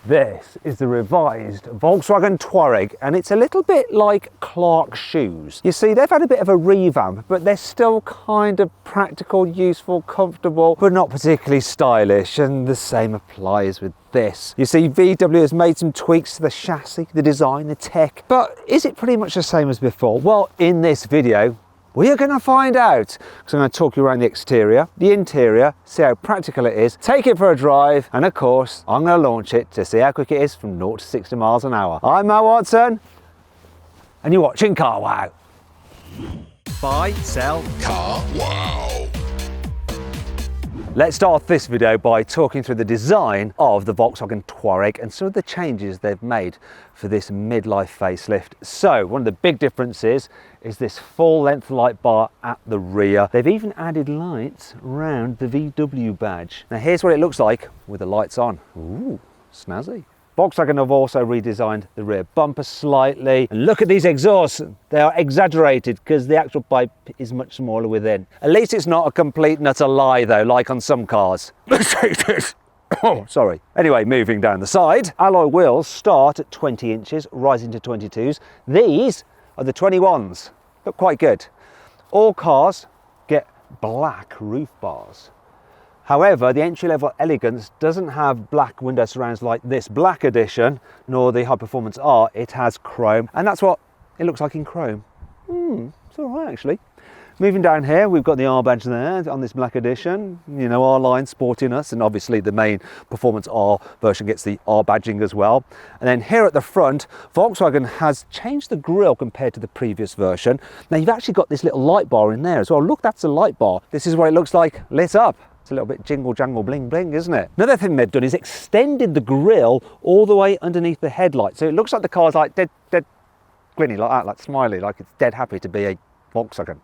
This is the revised Volkswagen Touareg, and it's a little bit like Clark's shoes. You see, they've had a bit of a revamp, but they're still kind of practical, useful, comfortable, but not particularly stylish, and the same applies with this. You see, VW has made some tweaks to the chassis, the design, the tech, but is it pretty much the same as before? Well, in this video, we are going to find out, because I'm going to talk you around the exterior, the interior, see how practical it is, take it for a drive, and of course, I'm going to launch it to see how quick it is from 0 to 60 miles an hour. I'm Matt Watson, and you're watching CarWow. Buy, sell, CarWow. Let's start off this video by talking through the design of the Volkswagen Touareg and some of the changes they've made for this midlife facelift. So one of the big differences is this full length light bar at the rear. They've even added lights around the VW badge. Now here's what it looks like with the lights on. Ooh, snazzy. Volkswagen have also redesigned the rear bumper slightly. And look at these exhausts. They are exaggerated because the actual pipe is much smaller within. At least it's not a complete and utter lie though, like on some cars. Oh, sorry. Anyway, moving down the side, alloy wheels start at 20 inches, rising to 22s. These are the 21s. Look quite good. All cars get black roof bars. However, the entry-level Elegance doesn't have black window surrounds like this Black Edition, nor the High Performance R. It has chrome, and that's what it looks like in chrome. It's all right, actually. Moving down here, we've got the R badge there on this Black Edition. You know, R line sporting us, and obviously the main Performance R version gets the R badging as well. And then here at the front, Volkswagen has changed the grille compared to the previous version. Now you've actually got this little light bar in there as well. Look, that's a light bar. This is what it looks like lit up. It's a little bit jingle jangle bling bling, isn't it? Another thing they've done is extended the grille all the way underneath the headlight. So it looks like the car's like dead grinny like that, like smiley, like it's dead happy to be a Volkswagen.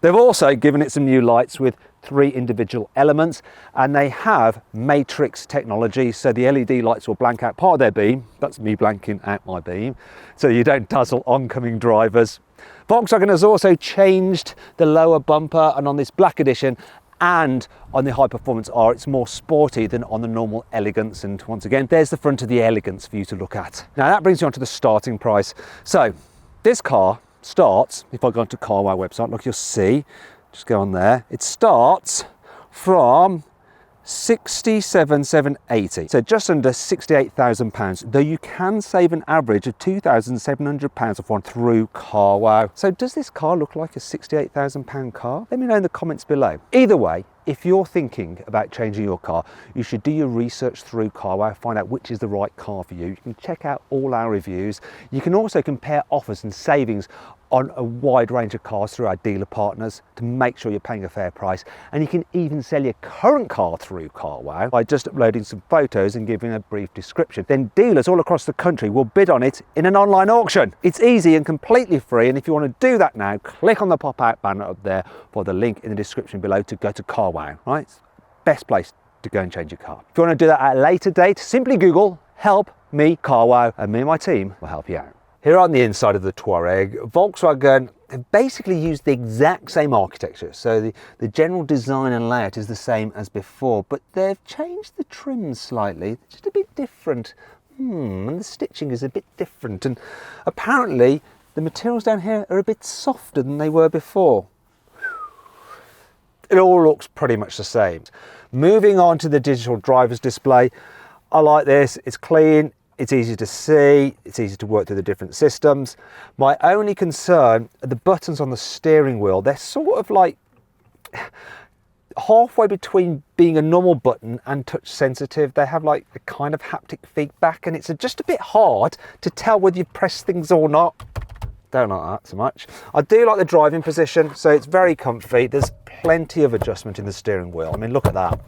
They've also given it some new lights with 3 individual elements, and they have matrix technology, so the LED lights will blank out part of their beam. That's me blanking out my beam, so you don't dazzle oncoming drivers. Volkswagen has also changed the lower bumper, and on this Black Edition and on the High Performance R, it's more sporty than on the normal Elegance. And once again, there's the front of the Elegance for you to look at. Now that brings you on to the starting price. So this car starts, if I go onto CarWow website, look, you'll see, just go on there, it starts from 67,780, so just under £68,000, though you can save an average of £2,700 off one through CarWow. So does this car look like a £68,000 car? Let me know in the comments below. Either way, if you're thinking about changing your car, you should do your research through CarWow, find out which is the right car for you. You can check out all our reviews. You can also compare offers and savings on a wide range of cars through our dealer partners to make sure you're paying a fair price. And you can even sell your current car through CarWow by just uploading some photos and giving a brief description. Then dealers all across the country will bid on it in an online auction. It's easy and completely free, and if you want to do that now, click on the pop-out banner up there for the link in the description below to go to CarWow, right? It's best place to go and change your car. If you want to do that at a later date, simply Google "Help Me CarWow" and me and my team will help you out. Here on the inside of the Touareg, Volkswagen have basically used the exact same architecture. So the general design and layout is the same as before, but they've changed the trim slightly, just a bit different. And the stitching is a bit different. And apparently the materials down here are a bit softer than they were before. It all looks pretty much the same. Moving on to the digital driver's display, I like this. It's clean. It's easy to see, it's easy to work through the different systems. My only concern are the buttons on the steering wheel. They're sort of like halfway between being a normal button and touch sensitive. They have like a kind of haptic feedback, and it's just a bit hard to tell whether you've pressed things or not. Don't like that so much. I do like the driving position, so it's very comfy. There's plenty of adjustment in the steering wheel. I mean, look at that.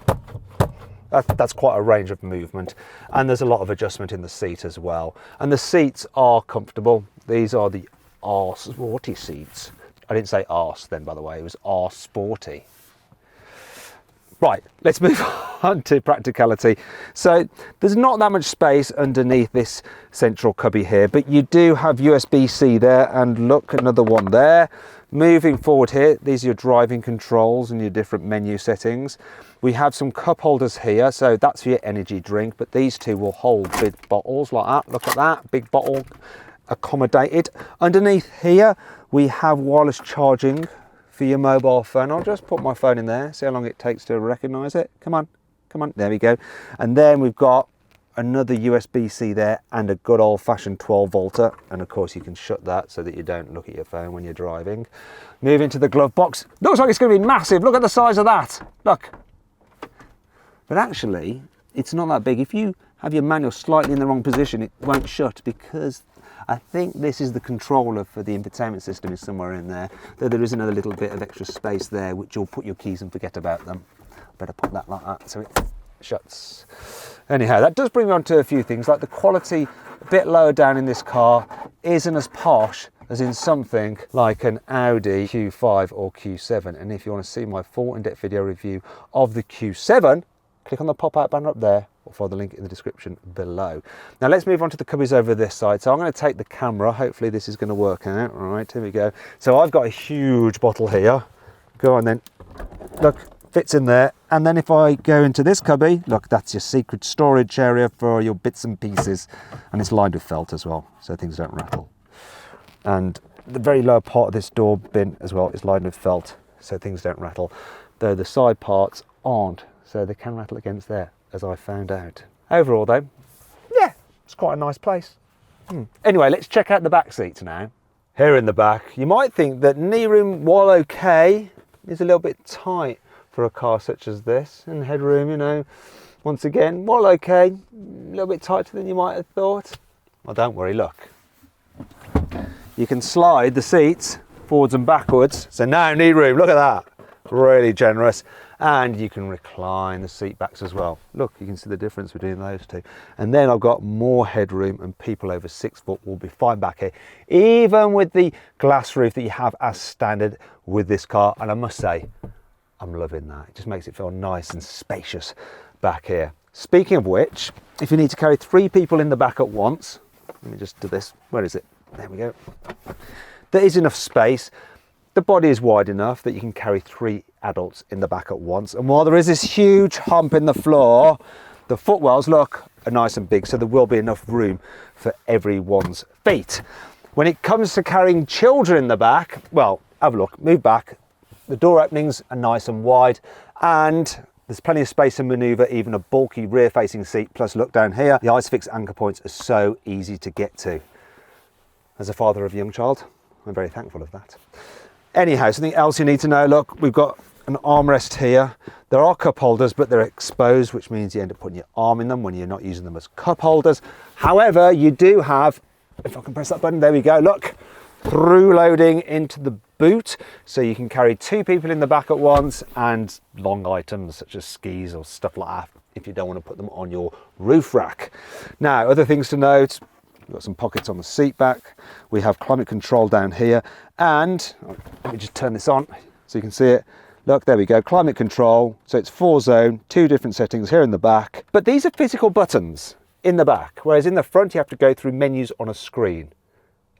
That's quite a range of movement, and there's a lot of adjustment in the seat as well. And the seats are comfortable. These are the R Sporty seats. I didn't say arse then, by the way, it was R Sporty. Right, let's move on to practicality. So there's not that much space underneath this central cubby here, but you do have USB-C there, and look, another one there. Moving forward here, these are your driving controls and your different menu settings. We have some cup holders here, so that's for your energy drink, but these two will hold big bottles like that. Look at that, big bottle accommodated. Underneath here, we have wireless charging for your mobile phone. I'll just put my phone in there, see how long it takes to recognize it. Come on, come on, there we go. And then we've got another USB-C there and a good old-fashioned 12-volter, and of course you can shut that so that you don't look at your phone when you're driving. Move into the glove box. Looks like it's going to be massive. Look at the size of that. Look. But actually, it's not that big. If you have your manual slightly in the wrong position, it won't shut, because I think this is the controller for the infotainment system is somewhere in there, though there is another little bit of extra space there which you'll put your keys and forget about them. Better put that like that so it shuts. Anyhow, that does bring me on to a few things, like the quality a bit lower down in this car isn't as posh as in something like an Audi Q5 or Q7. And if you want to see my full in-depth video review of the Q7, click on the pop-out banner up there or follow the link in the description below. Now let's move on to the cubbies over this side. So I'm going to take the camera, hopefully this is going to work out. All right, here we go. So I've got a huge bottle here. Go on then, look, fits in there. And then if I go into this cubby, look, that's your secret storage area for your bits and pieces. And it's lined with felt as well, so things don't rattle. And the very lower part of this door bin as well is lined with felt, so things don't rattle. Though the side parts aren't, so they can rattle against there, as I found out. Overall though, yeah, it's quite a nice place. Anyway, let's check out the back seats now. Here in the back, you might think that knee room, while okay, is a little bit tight for a car such as this, and headroom, you know, once again, while okay, a little bit tighter than you might have thought. Well, don't worry, look. You can slide the seats forwards and backwards. So now knee room, look at that. Really generous. And you can recline the seat backs as well. Look, you can see the difference between those two. And then I've got more headroom, and people over 6 foot will be fine back here, even with the glass roof that you have as standard with this car. And I must say, I'm loving that. It just makes it feel nice and spacious back here. Speaking of which, if you need to carry 3 people in the back at once, let me just do this. Where is it? There we go. There is enough space. The body is wide enough that you can carry 3 adults in the back at once. And while there is this huge hump in the floor, the footwells, look, are nice and big, so there will be enough room for everyone's feet. When it comes to carrying children in the back, well, have a look, move back. The door openings are nice and wide, and there's plenty of space to manoeuvre even a bulky rear-facing seat. Plus, look down here, the ISOFIX anchor points are so easy to get to. As a father of a young child, I'm very thankful of that. Anyhow, something else you need to know, look, we've got an armrest here. There are cup holders, but they're exposed, which means you end up putting your arm in them when you're not using them as cup holders. However, you do have, if I can press that button, there we go, look, through loading into the boot, so you can carry 2 people in the back at once, and long items such as skis or stuff like that if you don't want to put them on your roof rack. Now, other things to note, we've got some pockets on the seat back. We have climate control down here, and let me just turn this on so you can see it. Look, there we go, climate control. So it's 4-zone, 2 different settings here in the back. But these are physical buttons in the back, whereas in the front you have to go through menus on a screen.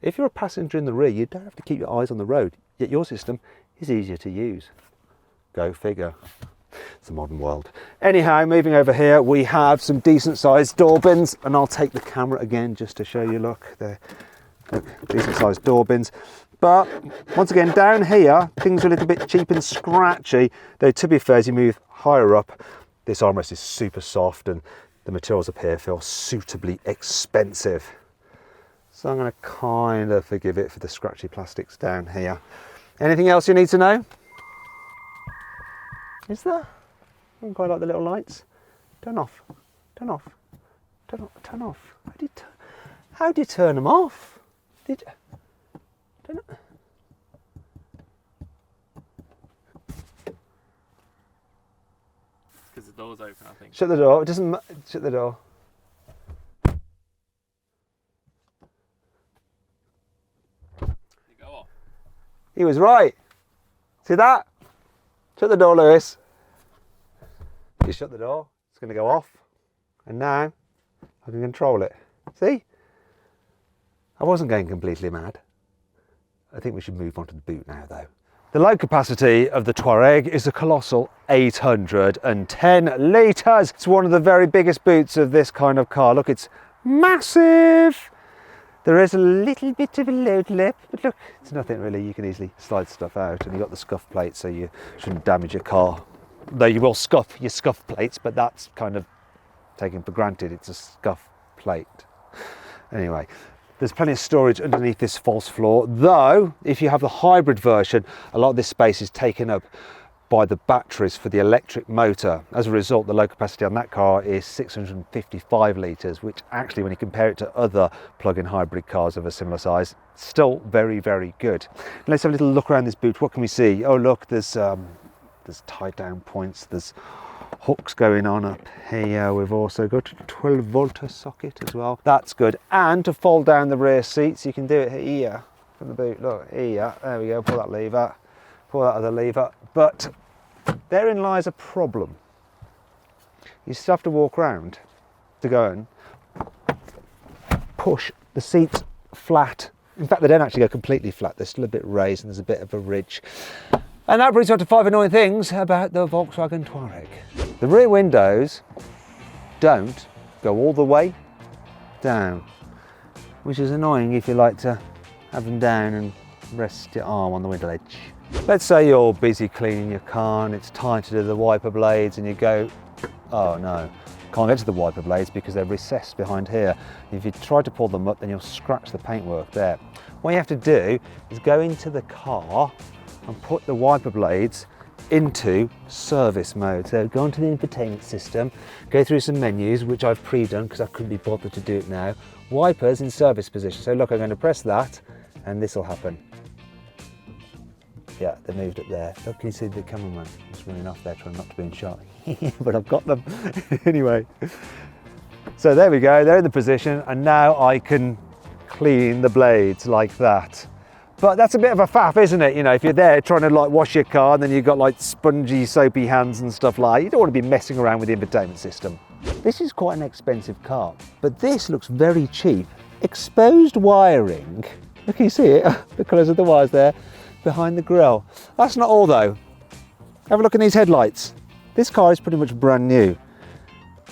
If you're a passenger in the rear, you don't have to keep your eyes on the road, yet your system is easier to use. Go figure. It's the modern world. Anyhow, moving over here, we have some decent sized door bins, and I'll take the camera again just to show you, look, they're decent sized door bins. But once again, down here, things are a little bit cheap and scratchy, though to be fair, as you move higher up, this armrest is super soft and the materials up here feel suitably expensive. So I'm going to kind of forgive it for the scratchy plastics down here. Anything else you need to know? Is there? I quite like the little lights. Turn off, turn off, turn off, turn off. How do you turn them off? Turn it. Because the door's open, I think. Shut the door. It doesn't. Shut the door. You go off. He was right. See that? Shut the door, Lewis. You shut the door. It's going to go off. And now I can control it. See? I wasn't going completely mad. I think we should move on to the boot now, though. The load capacity of the Touareg is a colossal 810 litres. It's one of the very biggest boots of this kind of car. Look, it's massive. There is a little bit of a load lip, but look, it's nothing really. You can easily slide stuff out, and you've got the scuff plate, so you shouldn't damage your car. Though you will scuff your scuff plates, but that's kind of taken for granted. It's a scuff plate. Anyway, there's plenty of storage underneath this false floor, though if you have the hybrid version, a lot of this space is taken up by the batteries for the electric motor. As a result, the load capacity on that car is 655 litres, which actually, when you compare it to other plug-in hybrid cars of a similar size, still very, very good. Let's have a little look around this boot. What can we see? Oh look, there's tie down points, there's hooks going on up here. We've also got a 12-volt socket as well. That's good. And to fold down the rear seats, you can do it here from the boot. Look, here, there we go, pull that lever, pull that other lever. But therein lies a problem. You still have to walk around to go and push the seats flat. In fact, they don't actually go completely flat. They're still a bit raised and there's a bit of a ridge. And that brings us to 5 annoying things about the Volkswagen Touareg. The rear windows don't go all the way down, which is annoying if you like to have them down and rest your arm on the window ledge. Let's say you're busy cleaning your car and it's time to do the wiper blades and you go, oh no, can't get to the wiper blades because they're recessed behind here. If you try to pull them up, then you'll scratch the paintwork there. What you have to do is go into the car and put the wiper blades into service mode. So go onto the infotainment system, go through some menus, which I've pre-done because I couldn't be bothered to do it now. Wipers in service position. So look, I'm going to press that and this will happen. Yeah, they moved up there. Look, can you see the cameraman just running off there trying not to be in shot? But I've got them. Anyway, so there we go, they're in the position and now I can clean the blades like that. But that's a bit of a faff, isn't it? You know, if you're there trying to like wash your car and then you've got like spongy, soapy hands and stuff like that, you don't want to be messing around with the infotainment system. This is quite an expensive car, but this looks very cheap. Exposed wiring, look, you see it, the colours of the wires there, behind the grille. That's not all though. Have a look at these headlights. This car is pretty much brand new,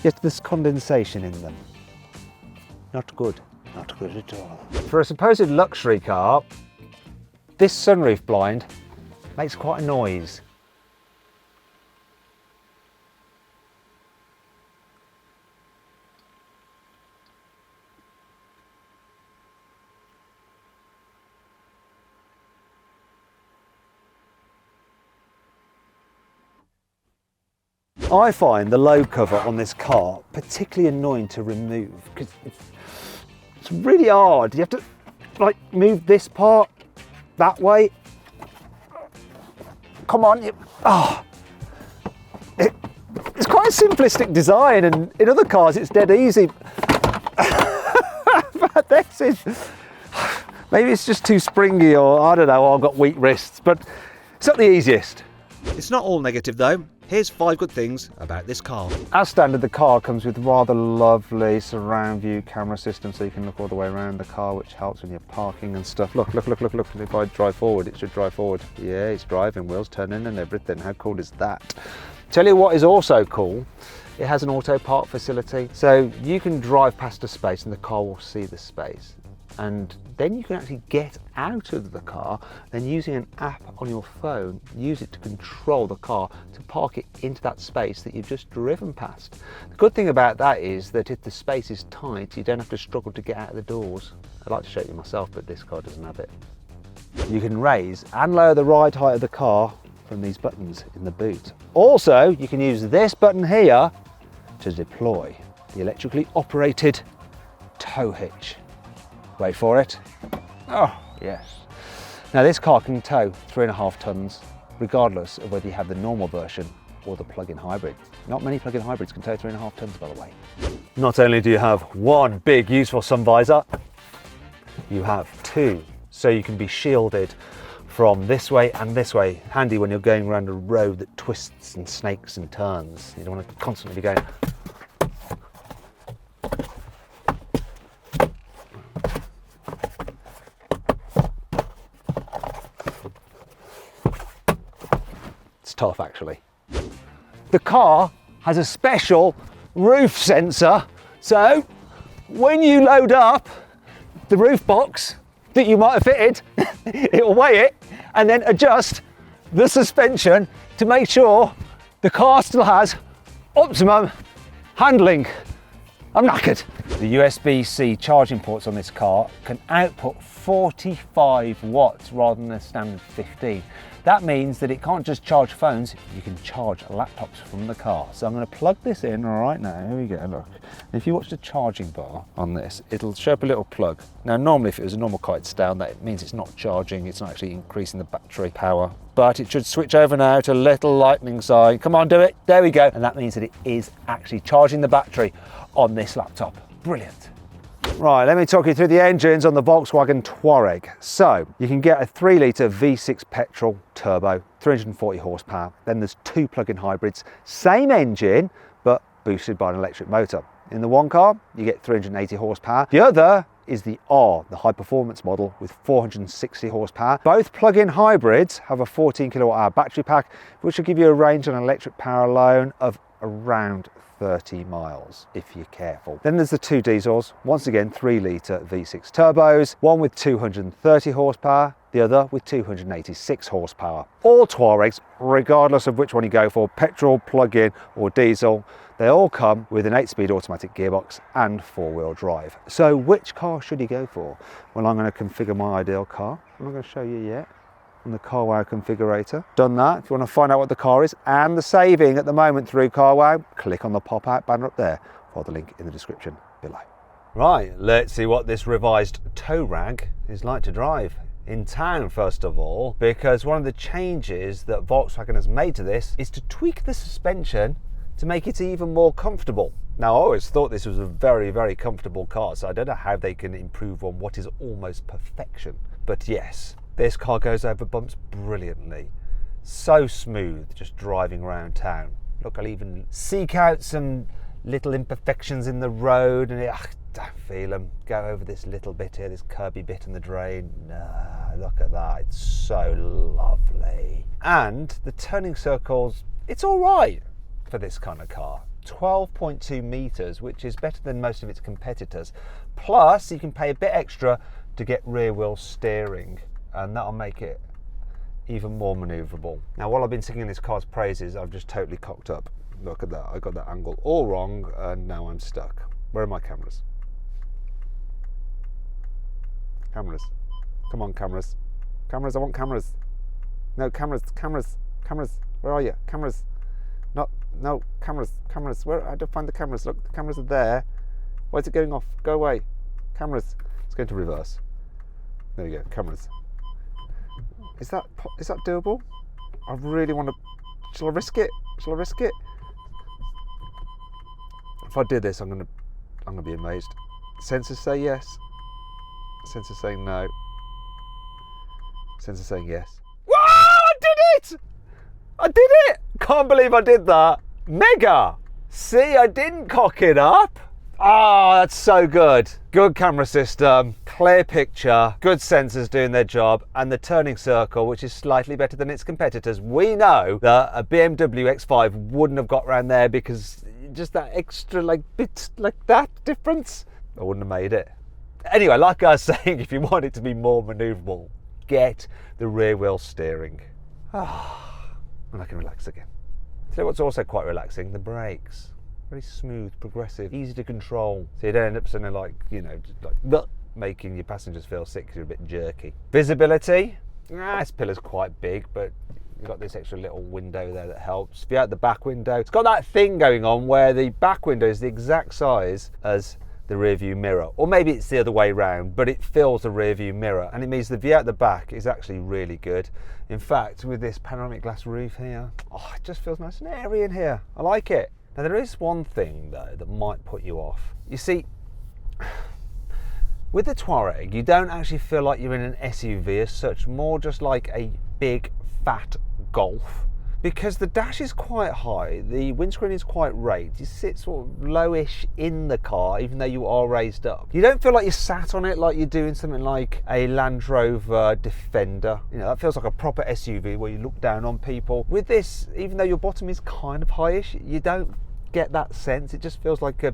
yet there's condensation in them. Not good, not good at all. For a supposed luxury car, this sunroof blind makes quite a noise. I find the load cover on this car particularly annoying to remove because it's really hard. You have to like move this part that way. Come on. It's quite a simplistic design and in other cars it's dead easy. But this is, maybe it's just too springy or I don't know, I've got weak wrists, but it's not the easiest. It's not all negative though. Here's 5 good things about this car. As standard, the car comes with rather lovely surround view camera system so you can look all the way around the car, which helps when you're parking and stuff. Look. If I drive forward, it should drive forward. Yeah, it's driving, wheels turning and everything. How cool is that? Tell you what is also cool, it has an auto park facility. So you can drive past a space and the car will see the space. And then you can actually get out of the car, then using an app on your phone, use it to control the car to park it into that space that you've just driven past. The good thing about that is that if the space is tight, you don't have to struggle to get out of the doors. I'd like to show you myself, but this car doesn't have it. You can raise and lower the ride height of the car from these buttons in the boot. Also, you can use this button here to deploy the electrically operated tow hitch. Wait for it. Oh, yes. Now this car can tow 3.5 tons, regardless of whether you have the normal version or the plug-in hybrid. Not many plug-in hybrids can tow 3.5 tons, by the way. Not only do you have one big useful sun visor, you have 2, so you can be shielded from this way and this way. Handy when you're going around a road that twists and snakes and turns. You don't want to constantly be going. It's tough actually. The car has a special roof sensor, so when you load up the roof box that you might have fitted, it will weigh it and then adjust the suspension to make sure the car still has optimum handling. I'm knackered. The USB-C charging ports on this car can output 45 watts rather than a standard 15. That means that it can't just charge phones, you can charge laptops from the car. So I'm going to plug this in right now. Here we go, look. If you watch the charging bar on this, it'll show up a little plug. Now normally if it was a normal car, it's down, that means it's not charging, it's not actually increasing the battery power. But it should switch over now to a little lightning sign. Come on, do it. There we go. And that means that it is actually charging the battery on this laptop. Brilliant. Right, let me talk you through the engines on the Volkswagen Touareg. So, you can get a 3-litre V6 petrol turbo, 340 horsepower. Then there's 2 plug-in hybrids, same engine, but boosted by an electric motor. In the one car, you get 380 horsepower. The other is the R, the high performance model with 460 horsepower. Both plug-in hybrids have a 14 kilowatt hour battery pack, which will give you a range on electric power alone of around 30 miles if you're careful. Then there's the 2 diesels, once again 3-litre V6 turbos, one with 230 horsepower, the other with 286 horsepower. All Touaregs, regardless of which one you go for, petrol, plug-in or diesel, they all come with an 8-speed automatic gearbox and 4-wheel drive. So which car should you go for? Well, I'm going to configure my ideal car. I'm not going to show you yet. On the carwow configurator. Done that. If you want to find out what the car is and the saving at the moment through carwow, click on the pop-out banner up there or the link in the description below. Right, let's see what this revised Touareg is like to drive in town first of all, because one of the changes that Volkswagen has made to this is to tweak the suspension to make it even more comfortable. Now, I always thought this was a very, very comfortable car, so I don't know how they can improve on what is almost perfection. But yes, this car goes over bumps brilliantly. So smooth just driving around town. Look, I'll even seek out some little imperfections in the road and don't feel them. Go over this little bit here, this curby bit in the drain. Nah, look at that, it's so lovely. And the turning circles, it's all right for this kind of car. 12.2 meters, which is better than most of its competitors. Plus, you can pay a bit extra to get rear wheel steering, and that'll make it even more manoeuvrable. Now, while I've been singing this car's praises, I've just totally cocked up. Look at that, I got that angle all wrong, and now I'm stuck. Where are my cameras? Cameras. Come on, cameras. Cameras, I want cameras. No, cameras, cameras, cameras. Where are you? Cameras. No, cameras, cameras. Where? I had to find the cameras. Look, the cameras are there. Why is it going off? Go away. Cameras. It's going to reverse. There you go, cameras. Is that doable? I really want to. Shall I risk it? Shall I risk it? If I do this, I'm gonna be amazed. Sensors say yes. Sensors saying no. Sensors saying yes. Whoa! I did it! I did it! Can't believe I did that. Mega! See, I didn't cock it up. Oh, that's so good. Good camera system, clear picture, good sensors doing their job, and the turning circle, which is slightly better than its competitors. We know that a BMW X5 wouldn't have got around there because just that extra bit like that difference, I wouldn't have made it. Anyway, like I was saying, if you want it to be more manoeuvrable, get the rear wheel steering. And I can relax again. So what's also quite relaxing, the brakes. Very smooth, progressive, easy to control. So you don't end up suddenly making your passengers feel sick because you're a bit jerky. Visibility, this pillar's quite big, but you've got this extra little window there that helps. If you're out the back window, it's got that thing going on where the back window is the exact size as the rear view mirror, or maybe it's the other way round, but it fills the rear view mirror, and it means the view out the back is actually really good. In fact, with this panoramic glass roof here, it just feels nice and airy in here. I like it. Now, there is one thing though that might put you off. You see, with the Touareg, you don't actually feel like you're in an SUV as such, more just like a big fat Golf because the dash is quite high, the windscreen is quite raised. You sit sort of lowish in the car, even though you are raised up. You don't feel like you're sat on it like you're doing something like a Land Rover Defender. You know, that feels like a proper SUV where you look down on people. With this, even though your bottom is kind of highish, you don't get that sense. It just feels like a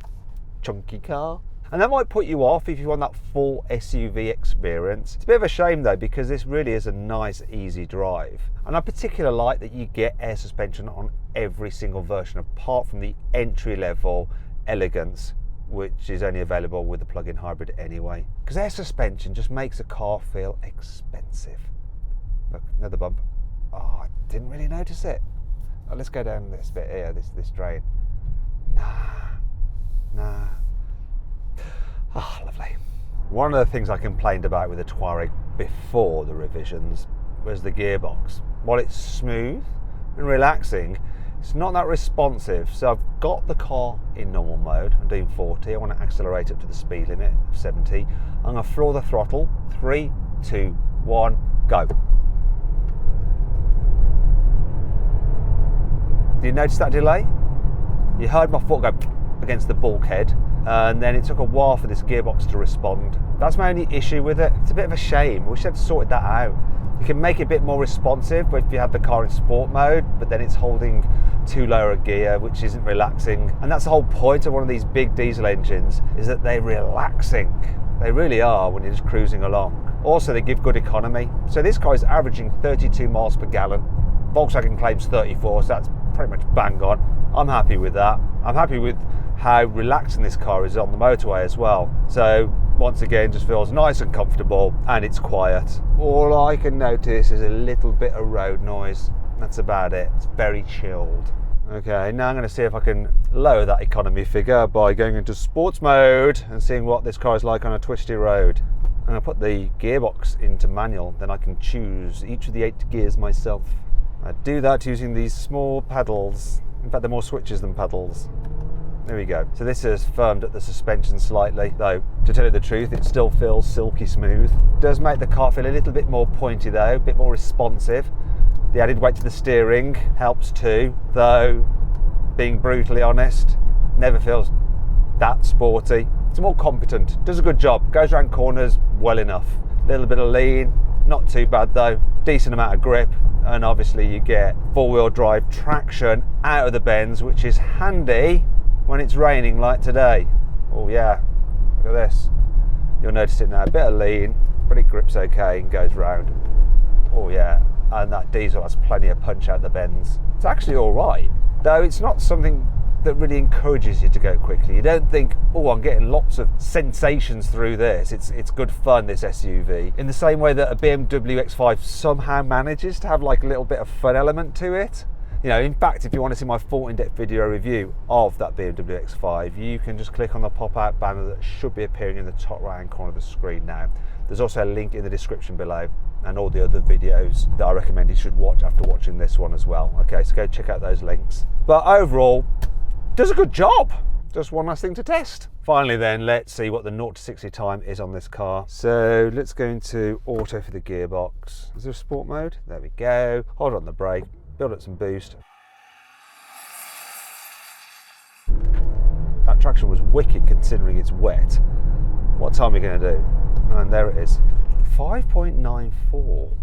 chunky car. And that might put you off if you want that full SUV experience. It's a bit of a shame though, because this really is a nice, easy drive. And I particularly like that you get air suspension on every single version, apart from the entry-level Elegance, which is only available with the plug-in hybrid anyway. Because air suspension just makes a car feel expensive. Look, another bump. Oh, I didn't really notice it. Oh, let's go down this bit here, this drain. Nah. Ah, lovely. One of the things I complained about with the Touareg before the revisions was the gearbox. While it's smooth and relaxing, it's not that responsive. So I've got the car in normal mode. I'm doing 40. I want to accelerate up to the speed limit of 70. I'm going to floor the throttle. 3, 2, 1, go. Did you notice that delay? You heard my foot go against the bulkhead, and then it took a while for this gearbox to respond. That's my only issue with it. It's a bit of a shame. We should have sorted that out. You can make it a bit more responsive if you have the car in sport mode, but then it's holding too low a gear, which isn't relaxing. And that's the whole point of one of these big diesel engines, is that they're relaxing. They really are when you're just cruising along. Also, they give good economy. So this car is averaging 32 miles per gallon. Volkswagen claims 34, so that's pretty much bang on. I'm happy with that. I'm happy with how relaxing this car is on the motorway as well. So once again, just feels nice and comfortable, and it's quiet. All I can notice is a little bit of road noise. That's about it. It's very chilled. Okay, now I'm going to see if I can lower that economy figure by going into sports mode and seeing what this car is like on a twisty road. I'm going to put the gearbox into manual, then I can choose each of the 8 gears myself. I do that using these small paddles. In fact, they're more switches than paddles. There we go. So this has firmed up the suspension slightly, though to tell you the truth, it still feels silky smooth. It does make the car feel a little bit more pointy though, a bit more responsive. The added weight to the steering helps too, though being brutally honest, never feels that sporty. It's more competent, does a good job, goes around corners well enough. A little bit of lean, not too bad though, decent amount of grip, and obviously you get 4-wheel drive traction out of the bends, which is handy when it's raining like today. Oh yeah, look at this. You'll notice it now, a bit of lean, but it grips okay and goes round. Oh yeah, and that diesel has plenty of punch out the bends. It's actually all right, though it's not something that really encourages you to go quickly. You don't think, oh, I'm getting lots of sensations through this. It's good fun, this SUV. In the same way that a BMW X5 somehow manages to have like a little bit of fun element to it. You know, in fact, if you want to see my full in-depth video review of that BMW X5, you can just click on the pop-out banner that should be appearing in the top right-hand corner of the screen now. There's also a link in the description below, and all the other videos that I recommend you should watch after watching this one as well. Okay, so go check out those links. But overall, does a good job. Just one last thing to test. Finally then, let's see what the 0 to 60 time is on this car. So let's go into auto for the gearbox. Is there a sport mode? There we go. Hold on the brake, build up some boost. That traction was wicked considering it's wet. What time are we going to do? And there it is. 5.94.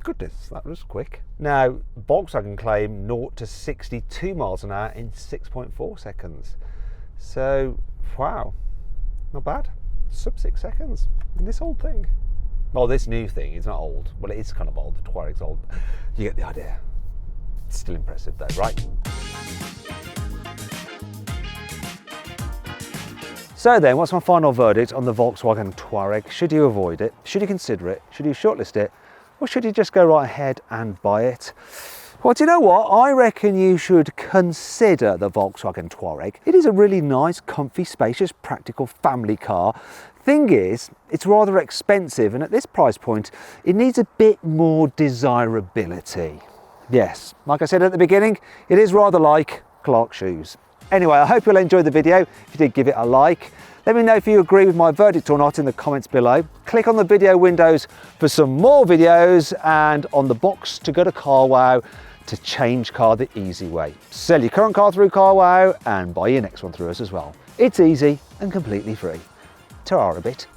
Goodness, that was quick. Now, Volkswagen claim 0 to 62 miles an hour in 6.4 seconds. So, wow, not bad. Sub 6 seconds in this old thing. Well, this new thing is not old. Well, it is kind of old. The Touareg's old. You get the idea. It's still impressive though, right? So then, what's my final verdict on the Volkswagen Touareg? Should you avoid it? Should you consider it? Should you shortlist it? Or should you just go right ahead and buy it? Well, do you know what? I reckon you should consider the Volkswagen Touareg. It is a really nice, comfy, spacious, practical family car. Thing is, it's rather expensive, and at this price point, it needs a bit more desirability. Yes, like I said at the beginning, it is rather like Clark shoes. Anyway, I hope you'll enjoy the video. If you did, give it a like. Let me know if you agree with my verdict or not in the comments below. Click on the video windows for some more videos and on the box to go to CarWow to change car the easy way. Sell your current car through CarWow and buy your next one through us as well. It's easy and completely free. Ta-ra a bit.